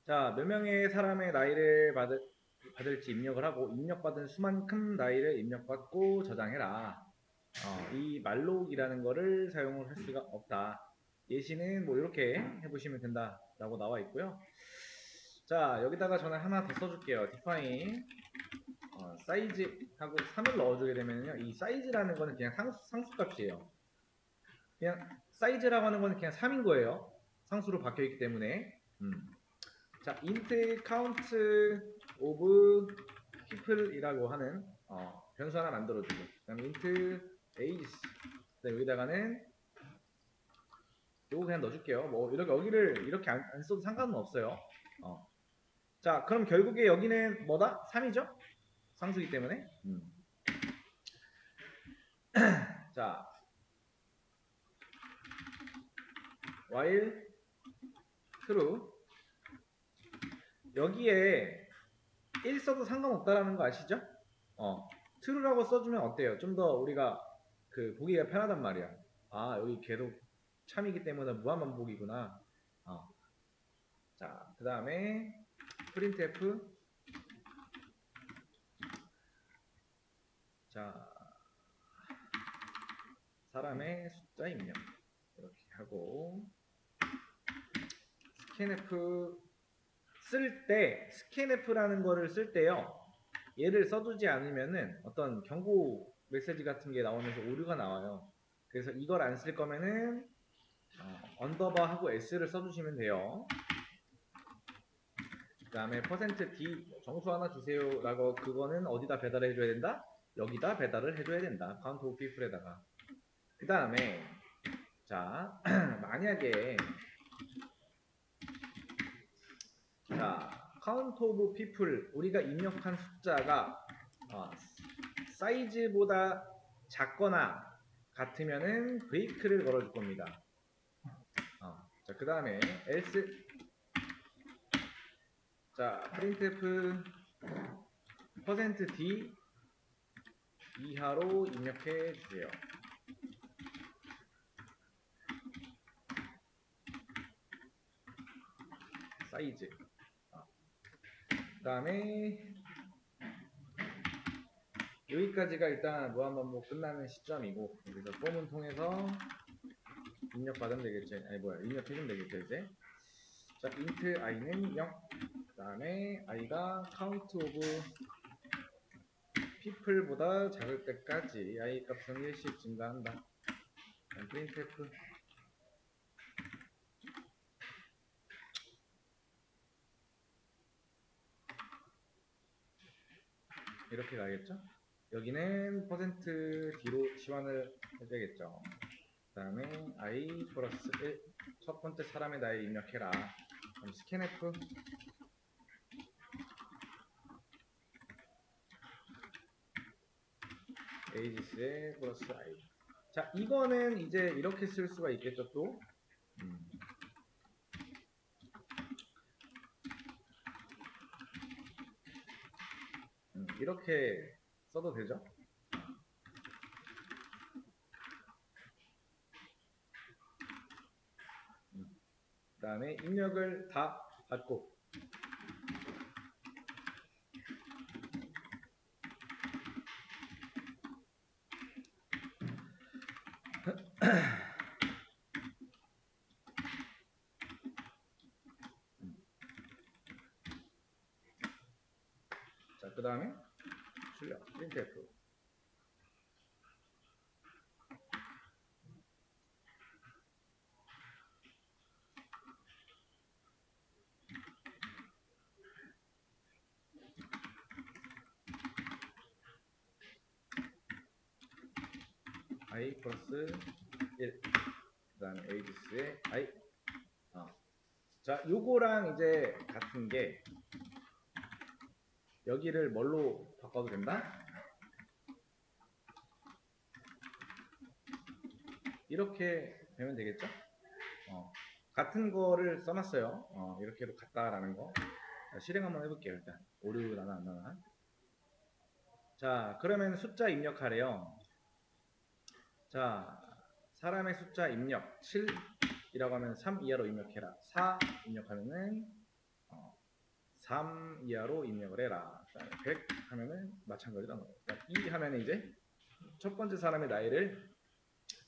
자, 몇 명의 사람의 나이를 받을지 입력을 하고 입력받은 수만큼 나이를 입력받고 저장해라. 이 말록이라는 거를 사용을 할 수가 없다. 예시는 뭐 이렇게 해보시면 된다라고 나와 있고요. 자, 여기다가 저는 하나 더 써줄게요. define 사이즈 하고 3을 넣어주게 되면요, 이 사이즈라는 거는 그냥 상수값이에요. 그냥 사이즈라고 하는 거는 그냥 3인 거예요. 상수로 바뀌어 있기 때문에. 자, int count of people이라고 하는 변수 하나 만들어주고, 그다음에 int ages, 여기다가는 요거 그냥 넣어줄게요. 뭐 이렇게 여기를 이렇게 안 써도 상관은 없어요. 자, 그럼 결국에 여기는 뭐다? 3이죠? 상수이기 때문에. 자, while true, 여기에 1 써도 상관없다라는 거 아시죠? true라고 써주면 어때요? 좀 더 우리가 보기가 편하단 말이야. 아, 여기 계속 참이기 때문에 무한반복이구나. 자, 그 다음에 printf. 자, 사람의 숫자 입력 이렇게 하고, scanf 쓸 때, scanf라는 거를 쓸 때요, 얘를 써두지 않으면은 어떤 경고 메시지 같은 게 나오면서 오류가 나와요. 그래서 이걸 안 쓸 거면은 언더바 하고 s를 써주시면 돼요. 그 다음에 %d 정수 하나 주세요 라고, 그거는 어디다 배달해 줘야 된다? 여기다 배달을 해줘야 된다. count of people에다가. 그 다음에 자, 만약에 자, count of people, 우리가 입력한 숫자가 사이즈보다 작거나 같으면은 break를 걸어줄 겁니다. 자, 그 다음에 else, 자, printf %d 이하로 입력해 주세요. 사이즈. 그 다음에 여기까지가 일단 무한반복 끝나는 시점이고, 여기서 폼은 통해서 입력받으면 되겠죠. 아니 뭐야, 입력해주면 되겠죠 이제. 자, int i는 0. 그 다음에 i가 count of people보다 작을 때까지 i 값은 1씩 증가한다. printf 이렇게 가겠죠. 여기는 %d로 치환을 해줘야겠죠. 그 다음에 i 플러스 1, 첫 번째 사람의 나이를 입력해라. 그럼 scanf ages에 플러스 i. 자, 이거는 이제 이렇게 쓸 수가 있겠죠 또. 이렇게 써도 되죠. 그 다음에 입력을 다 받고, 자, 그 다음에 출력 printf i 플러스 1, 그 다음에 ages에 i. 자, 요거랑 이제 같은 게, 여기를 뭘로 바꿔도 된다? 이렇게 되면 되겠죠? 같은 거를 써놨어요. 이렇게 해도 같다라는 거. 자, 실행 한번 해볼게요. 일단 오류 나나 안 나나. 자, 그러면 숫자 입력하래요. 자, 사람의 숫자 입력 7이라고 하면 3 이하로 입력해라. 4 입력하면은 3 이하로 입력을 해라. 100 하면은 마찬가지로 2 하면은 이제 첫 번째 사람의 나이를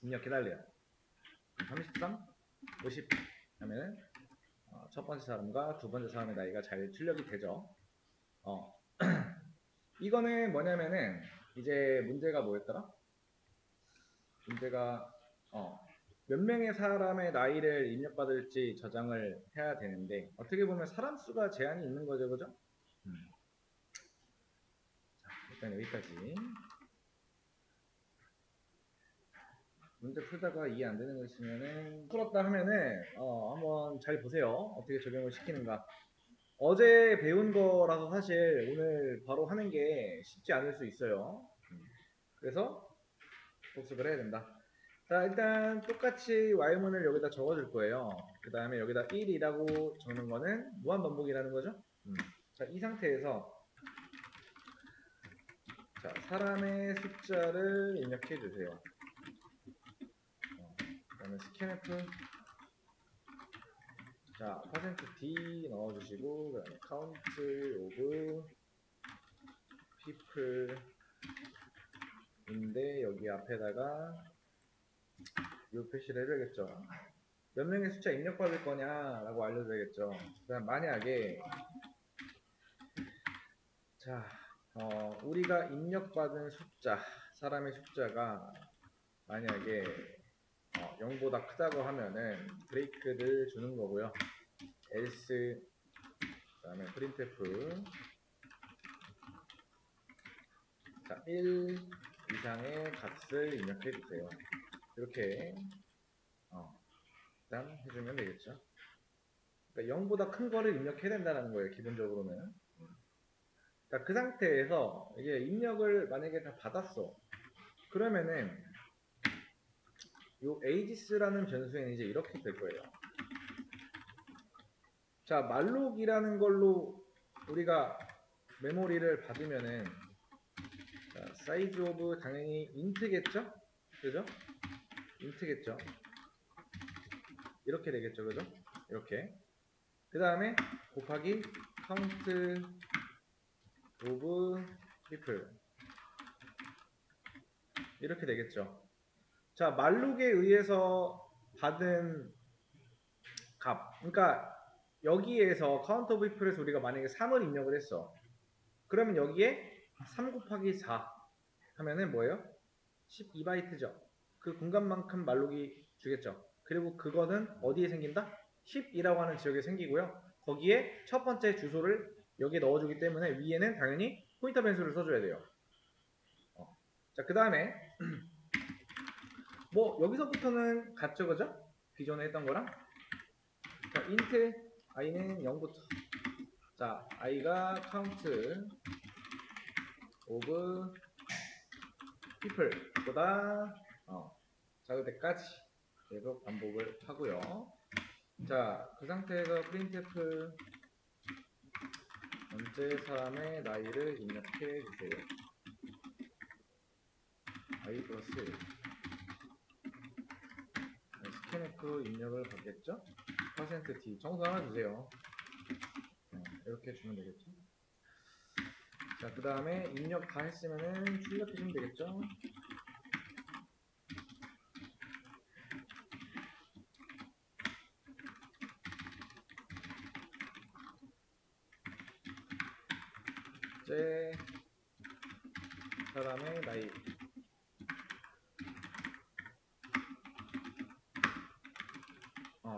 입력해달래요. 33, 50 하면은 첫 번째 사람과 두 번째 사람의 나이가 잘 출력이 되죠. 이거는 뭐냐면은 이제 문제가 뭐였더라? 문제가 몇 명의 사람의 나이를 입력받을지 저장을 해야 되는데 어떻게 보면 사람 수가 제한이 있는 거죠, 그죠? 자, 일단 여기까지. 문제 풀다가 이해 안 되는 거 있으면은 풀었다 하면은 한번 잘 보세요. 어떻게 적용을 시키는가. 어제 배운 거라서 사실 오늘 바로 하는 게 쉽지 않을 수 있어요. 그래서 복습을 해야 된다. 자, 일단 똑같이 y문을 여기다 적어줄 거예요. 그 다음에 여기다 1이라고 적는 거는 무한 반복이라는 거죠. 자, 이 상태에서 자, 사람의 숫자를 입력해 주세요. 그 다음에 scanf 자, %d 넣어주시고 그 다음에 count of people 인데 여기 앞에다가 이 표시를 해줘야겠죠. 몇 명의 숫자 입력받을 거냐라고 알려줘야겠죠. 그다음 만약에 자 우리가 입력받은 숫자 사람의 숫자가 만약에 0보다 크다고 하면은 브레이크를 주는 거고요. else 그다음에 printf 자 1 이상의 값을 입력해 주세요. 이렇게 일단 해주면 되겠죠. 그러니까 0보다 큰 거를 입력해야 된다는 거예요. 기본적으로는. 자, 그 상태에서 이제 입력을 만약에 다 받았어. 그러면은 요 ages라는 변수에는 이제 이렇게 될 거예요. 자, malloc 걸로 우리가 메모리를 받으면은 자, size of 당연히 int겠죠? 그죠? int겠죠? 이렇게 되겠죠, 그죠? 이렇게. 그 다음에 곱하기 count of people 이렇게 되겠죠. 자, 말록에 의해서 받은 값. 그러니까 여기에서 count of people에서 우리가 만약에 3을 입력을 했어. 그러면 여기에 3 곱하기 4 하면은 뭐예요? 12바이트죠. 그 공간만큼 말록이 주겠죠. 그리고 그거는 어디에 생긴다? 10이라고 하는 지역에 생기고요. 거기에 첫 번째 주소를 여기에 넣어주기 때문에 위에는 당연히 포인터 변수를 써줘야 돼요. 자, 그 다음에 뭐 여기서부터는 같죠, 그죠? 기존에 했던 거랑. 자, int i는 0부터. 자, i가 count of people보다 작을 때까지 계속 반복을 하고요. 자, 그 상태에서 printf 전체 사람의 나이를 입력해 주세요. i 플러스 scanf 입력을 받겠죠? %t 정수 하나 주세요. 이렇게 주면 되겠죠? 자, 그 다음에 입력 다 했으면은 출력해 주면 되겠죠? 제 사람의 나이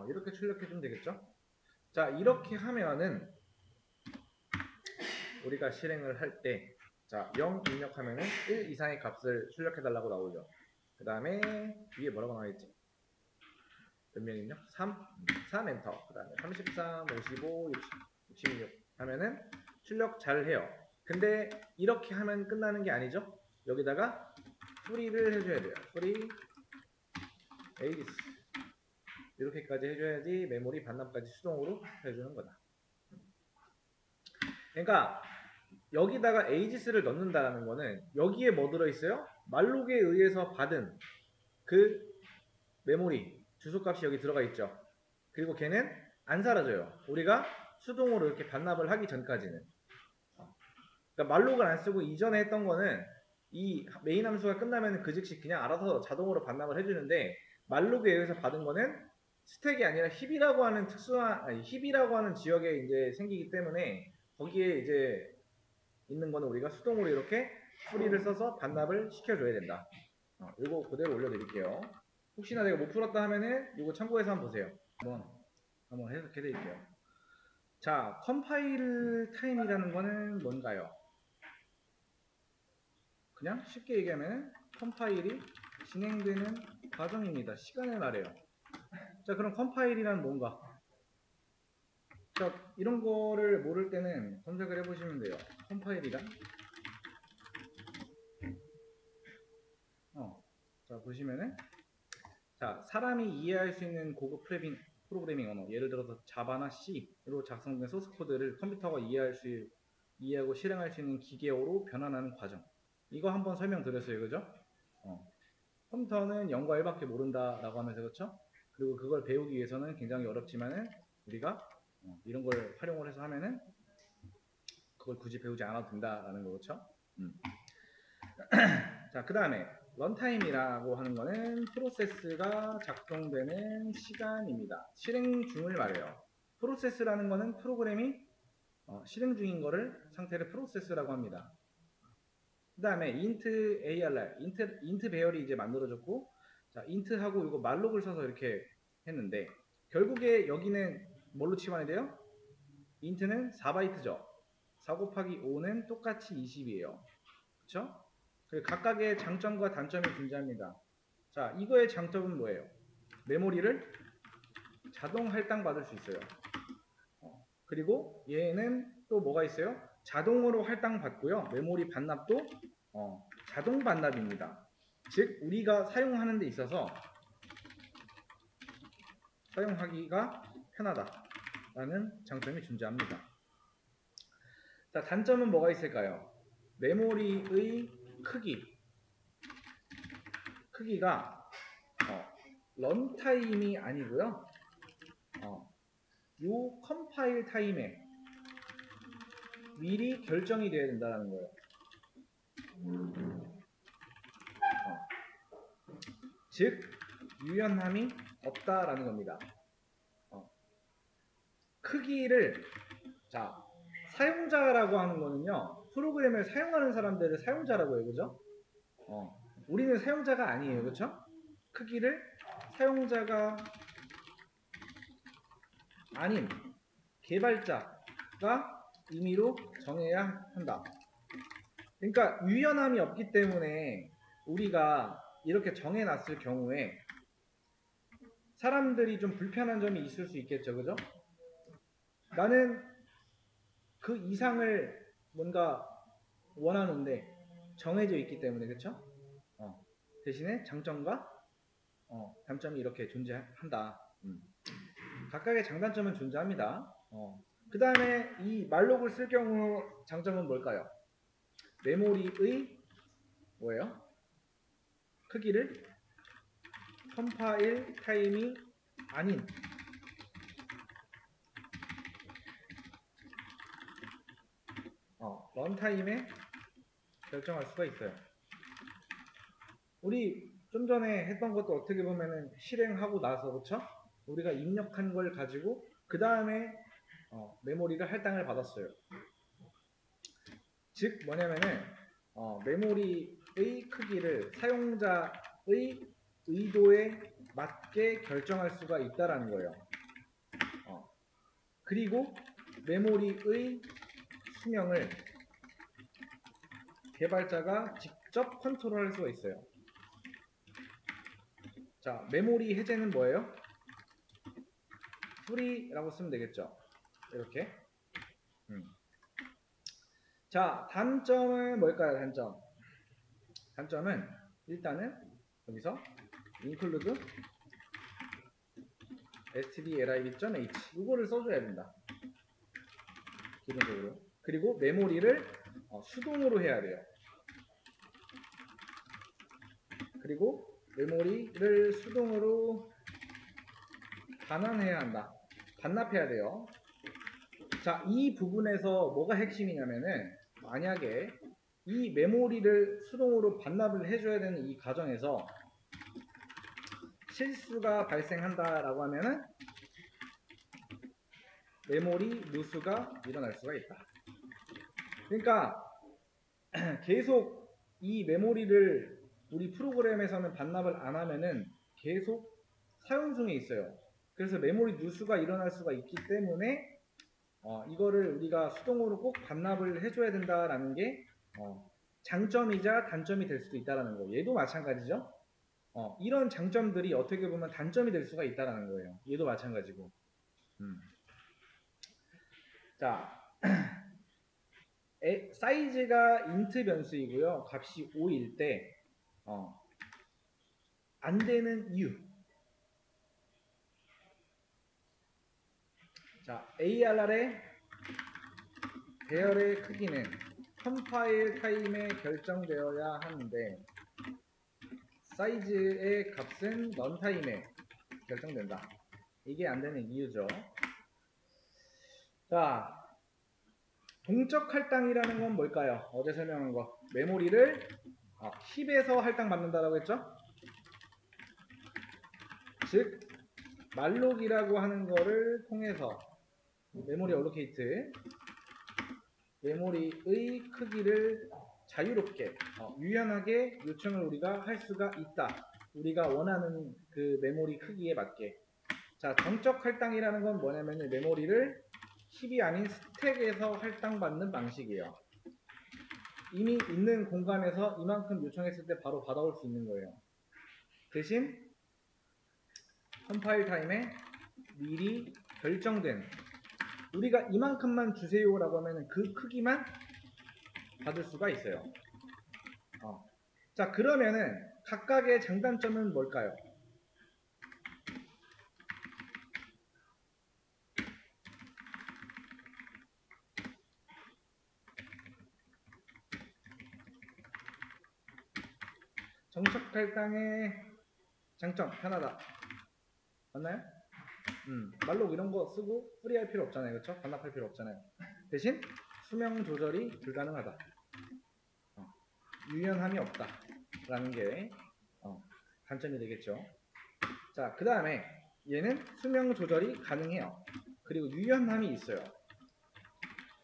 이렇게 출력해 주면 되겠죠? 자, 이렇게 하면은 우리가 실행을 할 때 자, 0 입력하면은 1 이상의 값을 출력해 달라고 나오죠. 그 다음에 위에 뭐라고 나와있지? 몇 명 입력? 3 엔터. 그 다음에 33, 55, 66 하면은 출력 잘 해요. 근데 이렇게 하면 끝나는 게 아니죠? 여기다가 수리를 해줘야 돼요. 수리 ages 이렇게까지 해줘야지 메모리 반납까지 수동으로 해주는 거다. 그러니까 여기다가 ages를 넣는다는 거는 여기에 뭐 들어있어요? 말록에 의해서 받은 그 메모리 주소값이 여기 들어가 있죠. 그리고 걔는 안 사라져요. 우리가 수동으로 이렇게 반납을 하기 전까지는. 그러니까 말록을 안 쓰고 이전에 했던 거는 이 메인 함수가 끝나면 그 즉시 그냥 알아서 자동으로 반납을 해주는데, 말록에 의해서 받은 거는 스택이 아니라 힙이라고 하는 힙이라고 하는 지역에 이제 생기기 때문에 거기에 이제 있는 거는 우리가 수동으로 이렇게 풀이를 써서 반납을 시켜줘야 된다. 이거 그대로 올려드릴게요. 혹시나 내가 못 풀었다 하면은 이거 참고해서 한번 보세요. 한번 해석해 드릴게요. 자, 컴파일 타임이라는 거는 뭔가요? 그냥 쉽게 얘기하면 컴파일이 진행되는 과정입니다. 시간을 말해요. 자, 그럼 컴파일이란 뭔가? 자, 이런 거를 모를 때는 검색을 해보시면 돼요. 컴파일이란? 자, 보시면은, 자, 사람이 이해할 수 있는 고급 프로그래밍 언어, 예를 들어서 자바나 C로 작성된 소스 코드를 컴퓨터가 이해하고 실행할 수 있는 기계어로 변환하는 과정. 이거 한번 설명드렸어요, 그죠? 컴퓨터는 0과 1밖에 모른다라고 하면서, 그렇죠? 그리고 그걸 배우기 위해서는 굉장히 어렵지만은 우리가 이런 걸 활용을 해서 하면은 그걸 굳이 배우지 않아도 된다라는 거죠. 자, 그 다음에 런타임이라고 하는 거는 프로세스가 작동되는 시간입니다. 실행 중을 말해요. 프로세스라는 거는 프로그램이 실행 중인 거를 상태를 프로세스라고 합니다. 그 다음에 int ARR, int 배열이 이제 만들어졌고, 자, int하고 이거 말록을 써서 이렇게 했는데, 결국에 여기는 뭘로 치환이 돼요? int는 4바이트죠. 4 곱하기 5는 똑같이 20이에요. 그쵸? 그리고 각각의 장점과 단점이 존재합니다. 자, 이거의 장점은 뭐예요? 메모리를 자동 할당 받을 수 있어요. 그리고 얘는 또 뭐가 있어요? 자동으로 할당 받고요. 메모리 반납도 자동 반납입니다. 즉 우리가 사용하는 데 있어서 사용하기가 편하다라는 장점이 존재합니다. 자, 단점은 뭐가 있을까요? 메모리의 크기가 런타임이 아니고요. 요 컴파일 타임에 미리 결정이 되어야 된다는 거예요. 즉 유연함이 없다라는 겁니다. 크기를, 자, 사용자라고 하는 거는요, 프로그램을 사용하는 사람들을 사용자라고 해요, 그죠? 우리는 사용자가 아니에요, 그렇죠? 크기를 사용자가 아닌 개발자가 임의로 정해야 한다. 그러니까 유연함이 없기 때문에 우리가 이렇게 정해놨을 경우에 사람들이 좀 불편한 점이 있을 수 있겠죠, 그죠? 나는 그 이상을 뭔가 원하는데 정해져 있기 때문에, 그쵸? 대신에 장점과 단점이 이렇게 존재한다. 각각의 장단점은 존재합니다. 그 다음에 이 말록을 쓸 경우 장점은 뭘까요? 메모리의 뭐예요? 크기를 컴파일 타임이 아닌 런타임에 결정할 수가 있어요. 우리 좀 전에 했던 것도 어떻게 보면은 실행하고 나서, 그쵸? 우리가 입력한 걸 가지고 그 다음에 메모리를 할당을 받았어요. 즉 뭐냐면은 메모리의 크기를 사용자의 의도에 맞게 결정할 수가 있다라는 거예요. 그리고 메모리의 수명을 개발자가 직접 컨트롤할 수가 있어요. 자, 메모리 해제는 뭐예요? free라고 쓰면 되겠죠. 이렇게. 자, 단점은 뭘까요? 단점은 일단은 여기서 include stdlib.h 이거를 써줘야 된다. 기본적으로. 그리고 메모리를 수동으로 해야 돼요. 그리고 메모리를 수동으로 반환해야 한다. 반납해야 돼요. 자, 이 부분에서 뭐가 핵심이냐면은 만약에 이 메모리를 수동으로 반납을 해줘야 되는 이 과정에서 실수가 발생한다라고 하면은 메모리 누수가 일어날 수가 있다. 그러니까 계속 이 메모리를 우리 프로그램에서는 반납을 안 하면은 계속 사용 중에 있어요. 그래서 메모리 누수가 일어날 수가 있기 때문에 이거를 우리가 수동으로 꼭 반납을 해줘야 된다라는 게 장점이자 단점이 될 수도 있다라는 거. 얘도 마찬가지죠. 이런 장점들이 어떻게 보면 단점이 될 수가 있다라는 거예요. 얘도 마찬가지고. 자, 사이즈가 int 변수이고요. 값이 5일 때 안 되는 이유. 자, ARR의 배열의 크기는 컴파일 타임에 결정되어야 하는데 사이즈의 값은 런타임에 결정된다. 이게 안 되는 이유죠. 자, 동적 할당이라는 건 뭘까요? 어제 설명한 거. 메모리를 힙에서 할당받는다라고 했죠? 즉 말록이라고 하는 거를 통해서 메모리 얼로케이트, 메모리의 크기를 자유롭게 유연하게 요청을 우리가 할 수가 있다. 우리가 원하는 그 메모리 크기에 맞게. 자, 정적 할당이라는 건 뭐냐면 메모리를 힙이 아닌 스택에서 할당받는 방식이에요. 이미 있는 공간에서 이만큼 요청했을 때 바로 받아올 수 있는 거예요. 대신 컴파일 타임에 미리 결정된 우리가 이만큼만 주세요라고 하면 그 크기만 받을 수가 있어요. 자, 그러면은 각각의 장단점은 뭘까요? 정적 할당의 장점 편하다. 맞나요? 말록 이런 거 쓰고 프리할 필요 없잖아요. 그렇죠? 반납할 필요 없잖아요. 대신 수명 조절이 불가능하다. 유연함이 없다. 라는 게 단점이 되겠죠. 자, 그 다음에 얘는 수명 조절이 가능해요. 그리고 유연함이 있어요.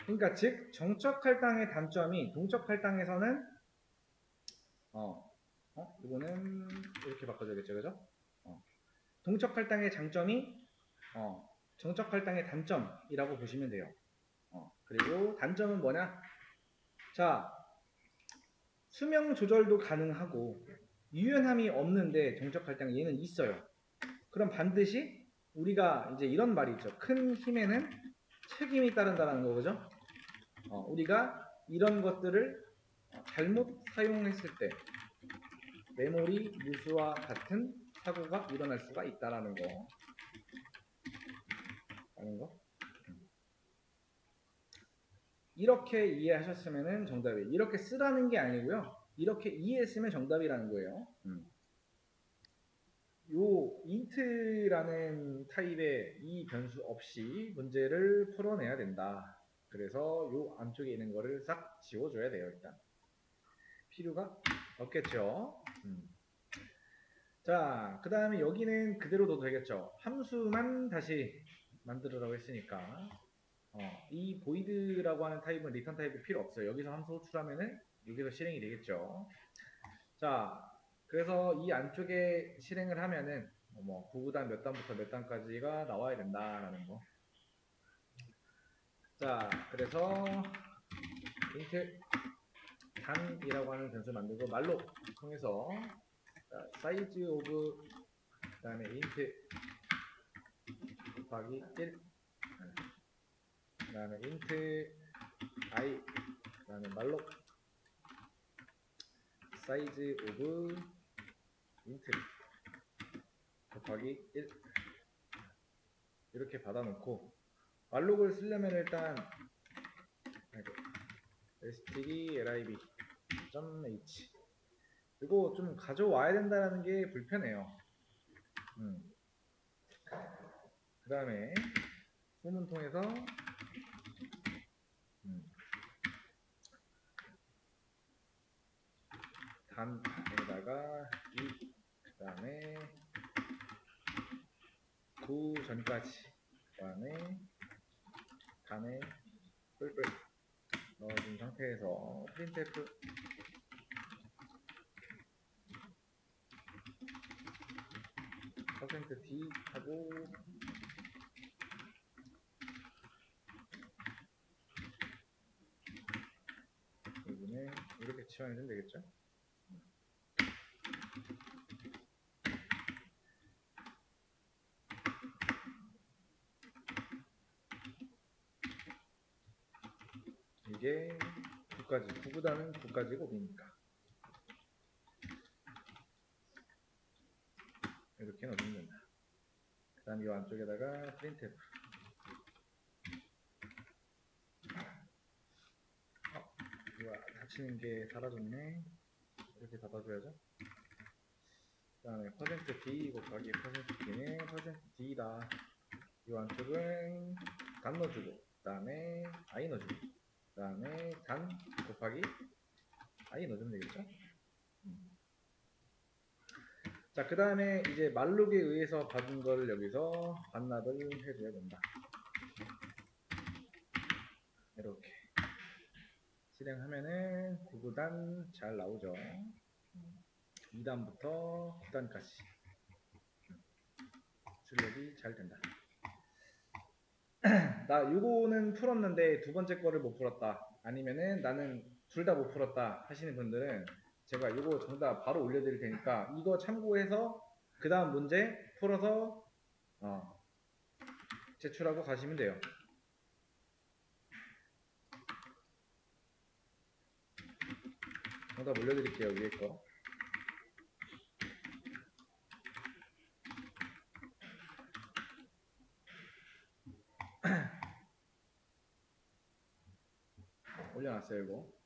그러니까 즉 정적 할당의 단점이 동적 할당에서는 이거는 이렇게 바꿔줘야겠죠, 그죠? 동적 할당의 장점이 정적 할당의 단점이라고 보시면 돼요. 그리고 단점은 뭐냐? 자, 수명 조절도 가능하고 유연함이 없는데 정적 할당 얘는 있어요. 그럼 반드시 우리가 이제 이런 말이 있죠. 큰 힘에는 책임이 따른다는 거죠. 우리가 이런 것들을 잘못 사용했을 때 메모리 누수와 같은 사고가 일어날 수가 있다라는 거. 이렇게 이해하셨으면 정답이에요. 이렇게 쓰라는 게 아니고요. 이렇게 이해했으면 정답이라는 거예요. 요 int라는 타입의 이 변수 없이 문제를 풀어내야 된다. 그래서 요 안쪽에 있는 거를 싹 지워줘야 돼요. 일단 필요가 없겠죠. 자, 그 다음에 여기는 그대로 둬도 되겠죠. 함수만 다시 만들으라고 했으니까 이 void라고 하는 타입은 리턴 타입이 필요 없어요. 여기서 함수 호출하면은 여기서 실행이 되겠죠. 자, 그래서 이 안쪽에 실행을 하면은 뭐 9구단 몇 단부터 몇 단까지가 나와야 된다라는 거. 자, 그래서 int 단이라고 하는 변수 만들고 말로 통해서 사이즈 오브 그다음에 int 곱하기 1 그다음에 int i 그다음에 말로 사이즈 오브 int 곱하기 1 이렇게 받아놓고 말록을 쓰려면 일단 stdlib.h 이거 좀 가져와야 된다는 게 불편해요. 그 다음에 소문 통해서 단에다가 이, 그 다음에 9 전까지, 그 다음에 단에 뿔뿔 넣어준 상태에서 프린트F %d 하고 여기는 이렇게 치환해주면 되겠죠? 이게 9까지, 9보다는 9까지 곱이니까 이렇게 넣어주면 된다. 그 다음 이 안쪽에다가 프린트F 이거 닫히는 게 사라졌네. 이렇게 닫아줘야죠. 그 다음에 %d 곱하기 %d는 %d다. 이 안쪽은 단 넣어주고, 그 다음에 i 넣어주고, 그 다음에 단 곱하기 i 넣어주면 되겠죠? 자, 그 다음에 이제 말록에 의해서 받은 거를 여기서 반납을 해줘야 된다. 이렇게 실행하면은 9구단 잘 나오죠. 2단부터 9단까지 출력이 잘 된다. 나 요거는 풀었는데 두 번째 거를 못 풀었다, 아니면은 나는 둘 다 못 풀었다 하시는 분들은 제가 요거 정답 바로 올려드릴 테니까 이거 참고해서 그 다음 문제 풀어서 제출하고 가시면 돼요. 정답 올려드릴게요, 위에 거. 올려놨어요, 이거.